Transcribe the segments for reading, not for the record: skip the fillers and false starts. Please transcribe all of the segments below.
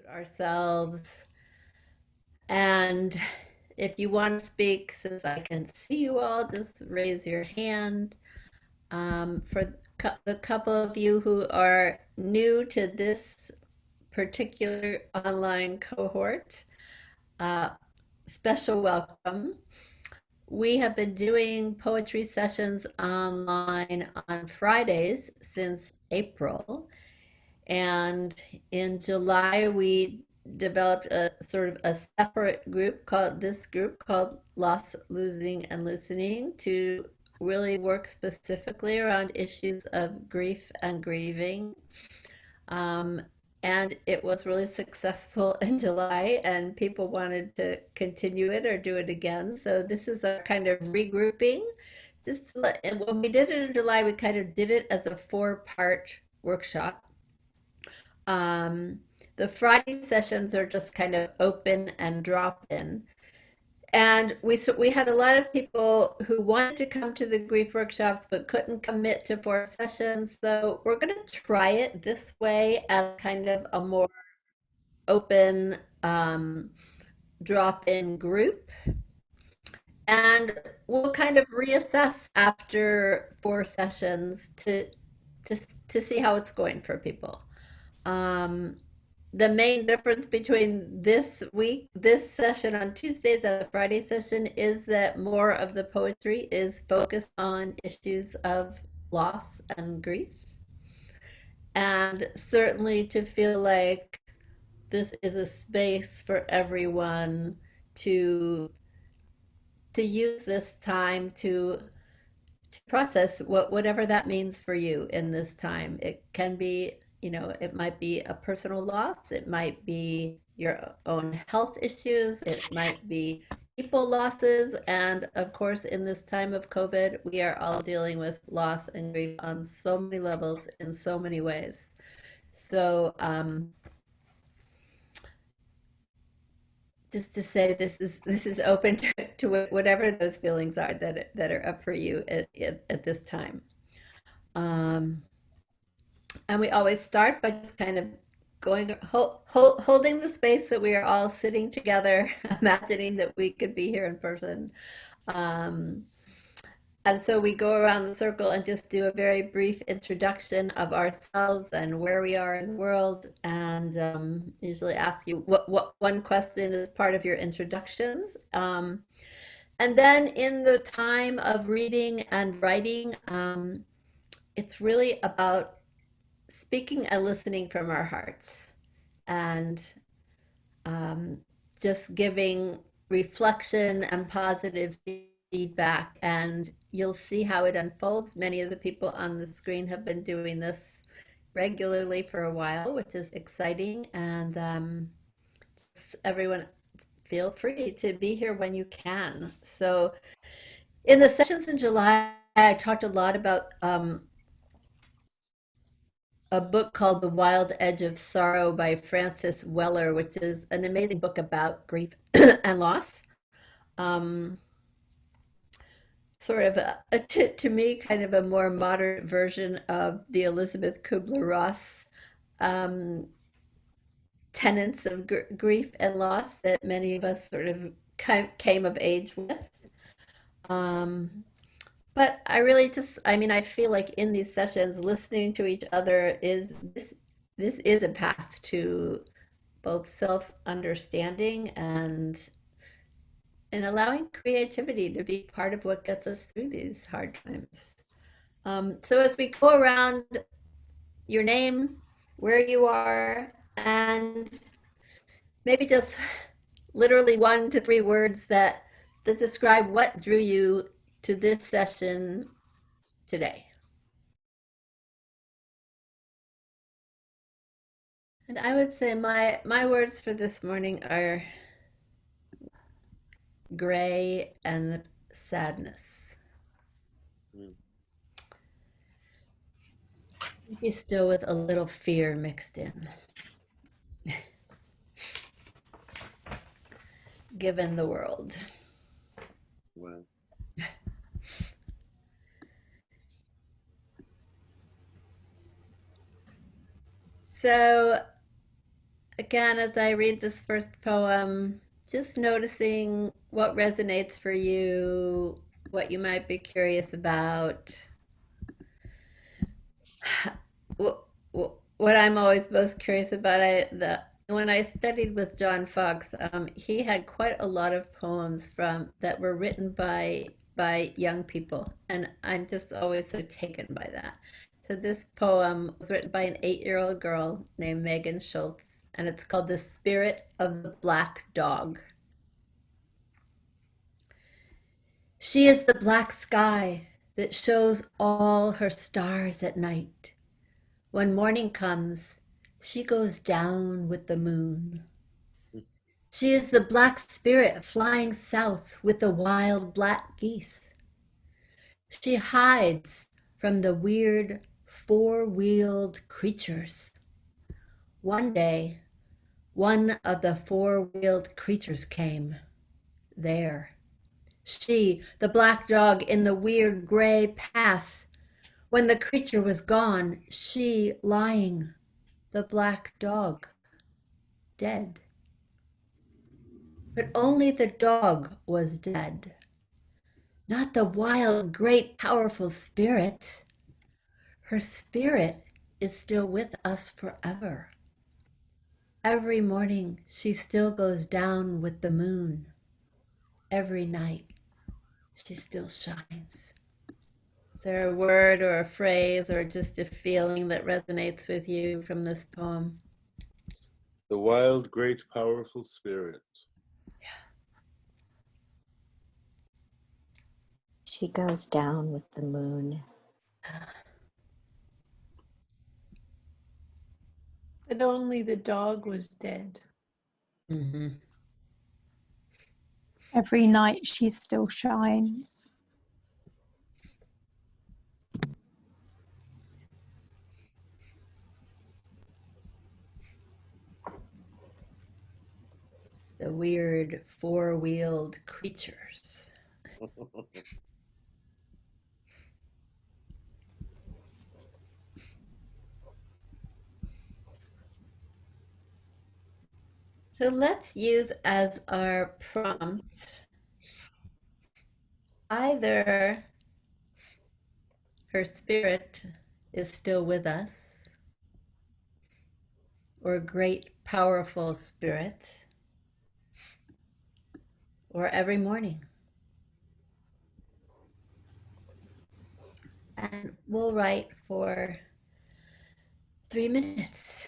ourselves. And if you want to speak, since I can see you all, just raise your hand. For the couple of you who are new to this particular online cohort, uh, special welcome. We have been doing poetry sessions online on Fridays since April. And in July, we developed a sort of a separate group called Loss, Losing, and Loosening to really work specifically around issues of grief and grieving. Um, and it was really successful in July, and people wanted to continue it or do it again. So this is a kind of regrouping. And when we did it in July, we kind of did it as a four-part workshop. Um, the Friday sessions are just kind of open and drop in. And we had a lot of people who wanted to come to the grief workshops but couldn't commit to four sessions. So we're going to try it this way as kind of a more open drop-in group. And we'll kind of reassess after four sessions to to see how it's going for people. Um, the main difference between this session on Tuesdays and the Friday session is that more of the poetry is focused on issues of loss and grief. And certainly to feel like this is a space for everyone to to use this time to process whatever that means for you in this time. It can be, it might be a personal loss, it might be your own health issues, it might be people losses, and of course, in this time of COVID, we are all dealing with loss and grief on so many levels in so many ways. So, just to say this is open to whatever those feelings are that are up for you at this time. Um, and we always start by just kind of holding the space that we are all sitting together, imagining that we could be here in person. Um, and so we go around the circle and just do a very brief introduction of ourselves and where we are in the world, and usually ask you what one question is part of your introduction. And then in the time of reading and writing, it's really about speaking and listening from our hearts and um, just giving reflection and positive feedback. And you'll see how it unfolds. Many of the people on the screen have been doing this regularly for a while, which is exciting. And just everyone, feel free to be here when you can. So, in the sessions in July, I talked a lot about a book called The Wild Edge of Sorrow by Frances Weller, which is an amazing book about grief and loss. Um, Sort of to me, kind of a more modern version of the Elizabeth Kubler-Ross um, tenets of grief and loss that many of us sort of came of age with. Um, But I really just, I mean, I feel like in these sessions, listening to each other is this is a path to both self-understanding and allowing creativity to be part of what gets us through these hard times. So as we go around, your name, where you are, and maybe just literally 1 to 3 words that describe what drew you to this session today. And I would say my words for this morning are gray and sadness. Mm. Maybe still with a little fear mixed in, given the world. Well, So again, as I read this first poem, just noticing what resonates for you, what you might be curious about. What I'm always most curious about, when I studied with John Fox, he had quite a lot of poems from that were written by young people, and I'm just always so taken by that. So this poem was written by an 8-year-old girl named Megan Schulz, and it's called "The Spirit of the Black Dog." She is the black sky that shows all her stars at night. When morning comes, she goes down with the moon. She is the black spirit flying south with the wild black geese. She hides from the weird four-wheeled creatures. One day, one of the four-wheeled creatures came. There. She, the black dog in the weird gray path. When the creature was gone, she lying, the black dog, dead. But only the dog was dead, not the wild, great, powerful spirit. Her spirit is still with us forever. Every morning she still goes down with the moon. Every night she still shines. Is there a word or a phrase or just a feeling that resonates with you from this poem? The wild, great, powerful spirit. She goes down with the moon. But only the dog was dead. Mm-hmm. Every night she still shines. The weird four-wheeled creatures. So let's use as our prompt either her spirit is still with us, or great, powerful spirit, or every morning. And we'll write for 3 minutes.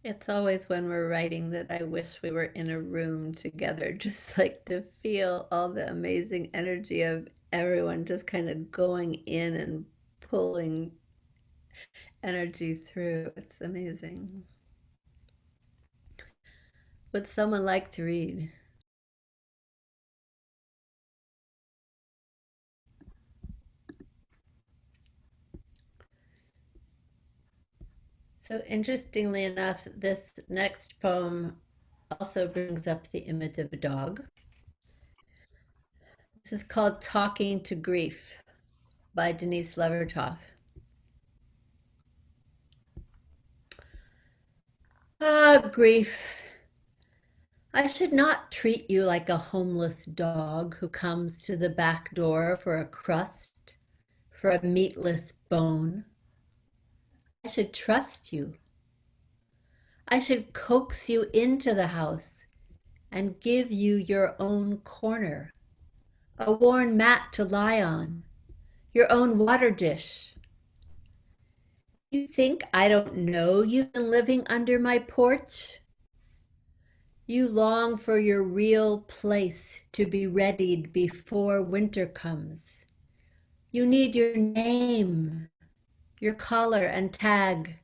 It's always when we're writing that I wish we were in a room together, just like to feel all the amazing energy of everyone just kind of going in and pulling energy through. It's amazing. Would someone like to read? So interestingly enough, this next poem also brings up the image of a dog. This is called Talking to Grief by Denise Levertov. Ah, grief. I should not treat you like a homeless dog who comes to the back door for a crust, for a meatless bone. I should trust you. I should coax you into the house and give you your own corner, a worn mat to lie on, your own water dish. You think I don't know you've been living under my porch? You long for your real place to be readied before winter comes. You need your name, your collar and tag.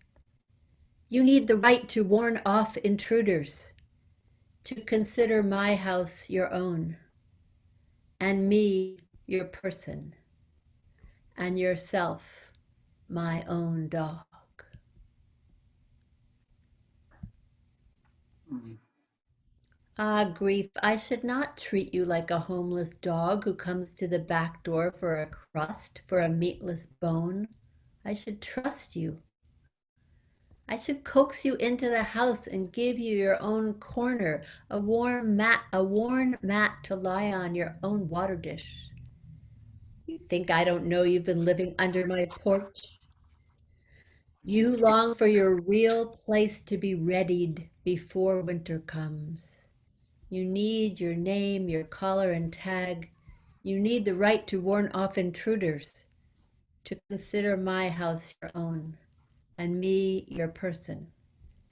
You need the right to warn off intruders, to consider my house your own, and me your person, and yourself my own dog. Ah, grief, I should not treat you like a homeless dog who comes to the back door for a crust, for a meatless bone. I should trust you. I should coax you into the house and give you your own corner, a warm mat, a worn mat to lie on, your own water dish. You think I don't know you've been living under my porch? You long for your real place to be readied before winter comes. You need your name, your collar and tag. You need the right to warn off intruders, to consider my house your own, and me your person,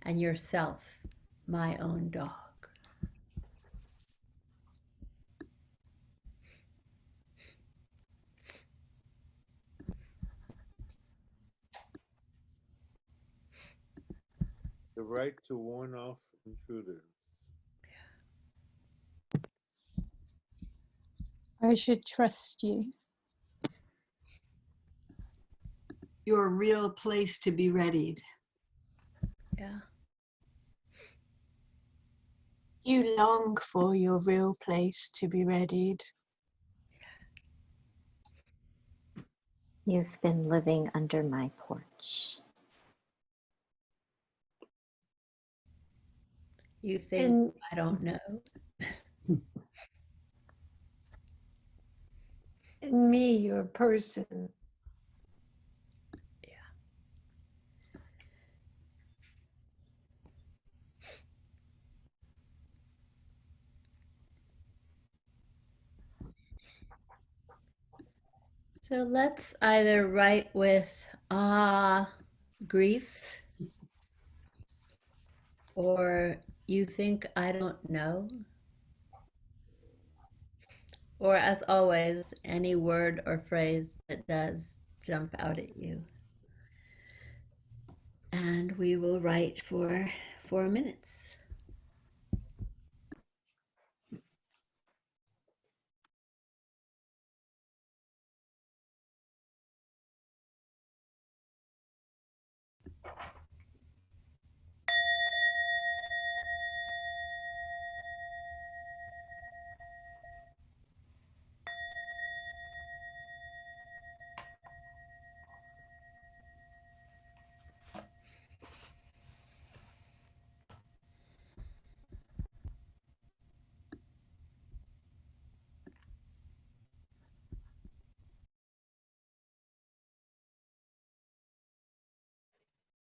and yourself my own dog. The right to warn off intruders. I should trust you. Your real place to be readied. Yeah. You long for your real place to be readied. You've been living under my porch. You think And I don't know? me your person. So let's either write with grief, or you think I don't know, or as always, any word or phrase that does jump out at you. And we will write for 4 minutes.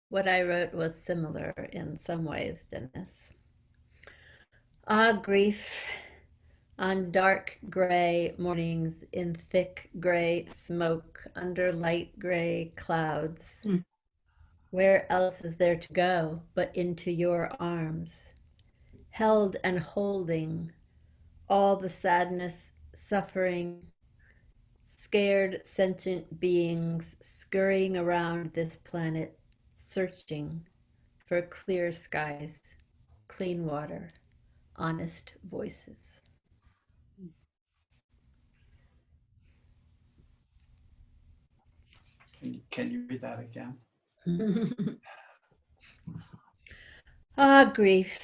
What I wrote was similar in some ways, Dennis. Ah, grief, on dark gray mornings in thick gray smoke under light gray clouds. Where else is there to go but into your arms, held and holding all the sadness, suffering, scared sentient beings scurrying around this planet, searching for clear skies, clean water, honest voices. Can you read that again? Ah, grief.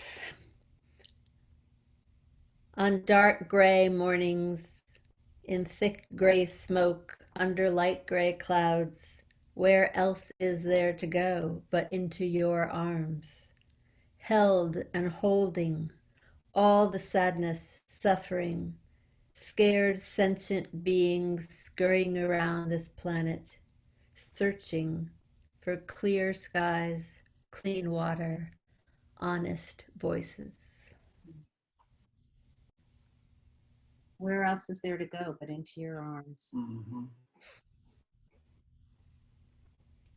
On dark gray mornings, in thick gray smoke, under light gray clouds, where else is there to go but into your arms, held and holding all the sadness, suffering, scared sentient beings scurrying around this planet, searching for clear skies, clean water, honest voices. Where else is there to go but into your arms? Mm-hmm.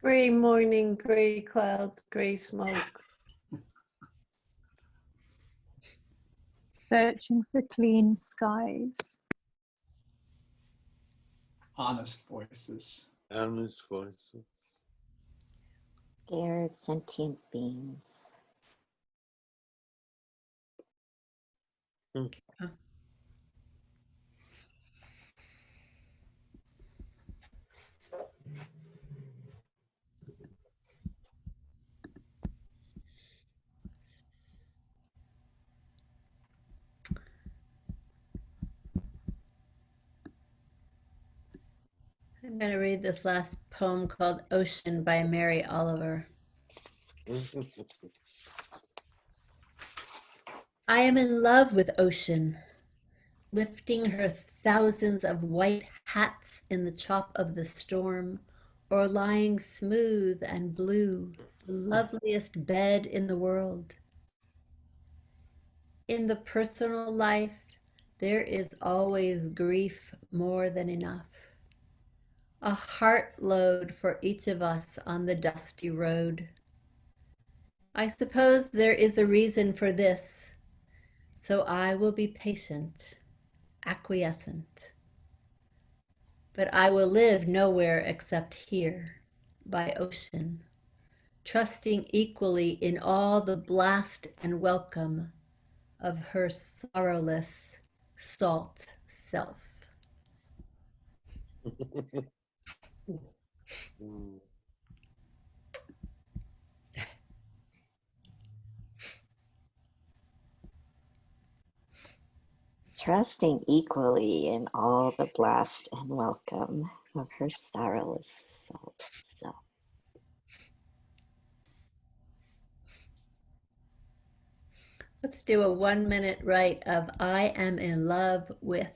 Gray morning, gray clouds, gray smoke. Searching for clean skies. Honest voices. Honest voices. Scared sentient beings. I'm going to read this last poem called Ocean by Mary Oliver. I am in love with ocean, lifting her thousands of white hats in the chop of the storm, or lying smooth and blue, the loveliest bed in the world. In the personal life, there is always grief more than enough. A heart load for each of us on the dusty road. I suppose there is a reason for this, so I will be patient, acquiescent. But I will live nowhere except here, by ocean, trusting equally in all the blast and welcome of her sorrowless, salt self. Trusting equally in all the blast and welcome of her sorrowless salt self. Let's do a 1 minute write of I am in love with.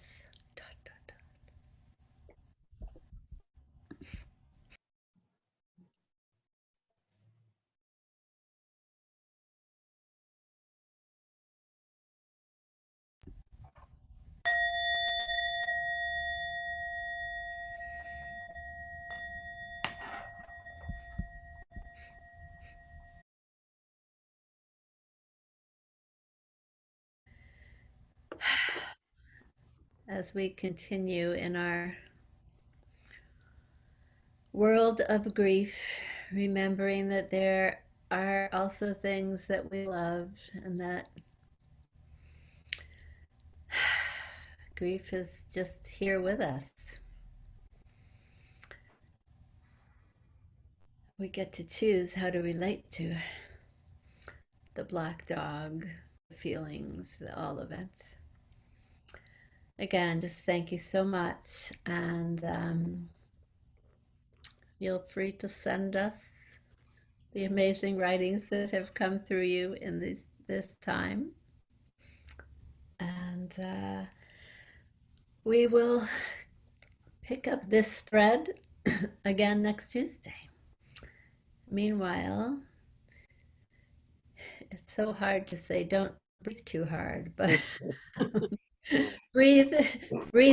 As we continue in our world of grief, remembering that there are also things that we love and that grief is just here with us. We get to choose how to relate to the black dog, the feelings, all of it. Again, just thank you so much, and feel free to send us the amazing writings that have come through you in this time. And we will pick up this thread again next Tuesday. Meanwhile, it's so hard to say don't breathe too hard, but breathe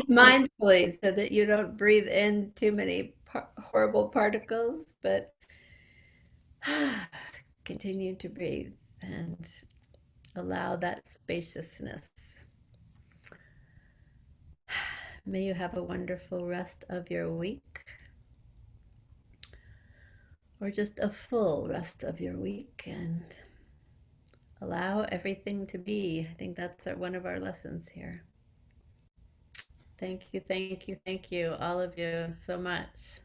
mindfully so that you don't breathe in too many horrible particles, but continue to breathe and allow that spaciousness. May you have a wonderful rest of your week, or just a full rest of your week, and allow everything to be. I think that's one of our lessons here. Thank you, thank you, thank you, all of you, so much.